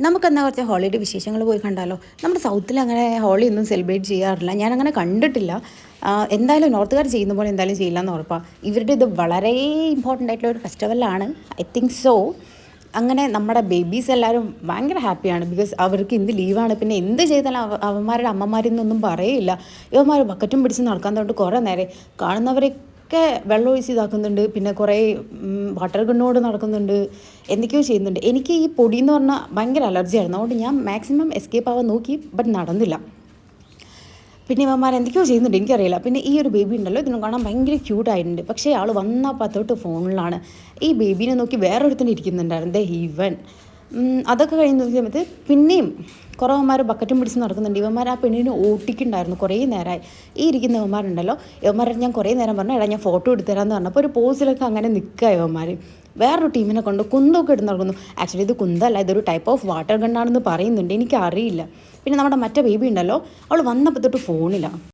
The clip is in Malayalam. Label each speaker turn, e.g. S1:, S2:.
S1: നമുക്കെന്നാൽ കുറച്ച് ഹോളിഡേ വിശേഷങ്ങൾ പോയി കണ്ടാലോ. നമ്മുടെ സൗത്തിൽ അങ്ങനെ ഹോളി ഒന്നും സെലിബ്രേറ്റ് ചെയ്യാറില്ല, ഞാനങ്ങനെ കണ്ടിട്ടില്ല. എന്തായാലും നോർത്തുകാർ ചെയ്യുന്ന പോലെ എന്തായാലും ചെയ്യില്ല എന്ന് ഉറപ്പാണ്. ഇവരുടെ ഇത് വളരെ ഇമ്പോർട്ടൻ്റ് ആയിട്ടുള്ള ഒരു ഫെസ്റ്റിവലാണ്, ഐ തിങ്ക് സോ. അങ്ങനെ നമ്മുടെ ബേബീസ് എല്ലാവരും ഭയങ്കര ഹാപ്പിയാണ്, ബിക്കോസ് അവർക്ക് ഇന്ന് ലീവാണ്. പിന്നെ എന്ത് ചെയ്താലും അവന്മാരുടെ അമ്മമാരെന്നൊന്നും പറയില്ല. ഇവന്മാർ ബക്കറ്റും പിടിച്ച് നടക്കാൻ തൊട്ട് കുറേ നേരം കാണുന്നവരൊക്കെ വെള്ളം ഒഴിച്ച് ഇതാക്കുന്നുണ്ട്. പിന്നെ കുറേ വാട്ടർ ഗണ്ണോട് നടക്കുന്നുണ്ട്, എന്തൊക്കെയോ ചെയ്യുന്നുണ്ട്. എനിക്ക് ഈ പൊടി എന്ന് പറഞ്ഞാൽ ഭയങ്കര അലർജിയായിരുന്നു, അതുകൊണ്ട് ഞാൻ മാക്സിമം എസ്കേപ്പ് ആവാൻ നോക്കി, ബട്ട് നടന്നില്ല. പിന്നെ ഇവന്മാർ എന്തൊക്കെയോ ചെയ്യുന്നുണ്ട്, എനിക്കറിയില്ല. പിന്നെ ഈ ഒരു ബേബി ഉണ്ടല്ലോ, ഇതിനെ കാണാൻ ഭയങ്കര ക്യൂട്ടായിട്ടുണ്ട്. പക്ഷേ ആൾ വന്നാൽ പത്തോട്ട് ഫോണിലാണ്. ഈ ബേബീനെ നോക്കി വേറൊരുത്തന്നെ ഇരിക്കുന്നുണ്ടായിരുന്നു, ദേ ഈവൻ. അതൊക്കെ കഴിഞ്ഞ് നോക്കിയ സമയത്ത് പിന്നെയും കുറവന്മാർ ബക്കറ്റും പിടിച്ച് നടക്കുന്നുണ്ട്. ഇവന്മാർ ആ പെണ്ണിനെ ഓട്ടിക്കുണ്ടായിരുന്നു കുറേ നേരമായി. ഈ ഇരിക്കുന്ന ഇവന്മാരുണ്ടല്ലോ, ഇവന്മാരെ ഞാൻ കുറേ നേരം പറഞ്ഞു, എടാ ഞാൻ ഫോട്ടോ എടുത്തുതരാമെന്ന് പറഞ്ഞപ്പോൾ ഒരു പോസിലൊക്കെ അങ്ങനെ നിൽക്കുക ഇവന്മാർ. വേറൊരു ടീമിനെ കൊണ്ട് കുന്തൊക്കെ എടുത്ത് നടക്കുന്നു. ആക്ച്വലി ഇത് കുന്തല്ല, ഇതൊരു ടൈപ്പ് ഓഫ് വാട്ടർ ഗണ്ണാണെന്ന് പറയുന്നുണ്ട്, എനിക്കറിയില്ല. പിന്നെ നമ്മുടെ മറ്റേ ബേബി ഉണ്ടല്ലോ, അവൾ വന്നപ്പോൾ തൊട്ട് ഫോണിലാണ്.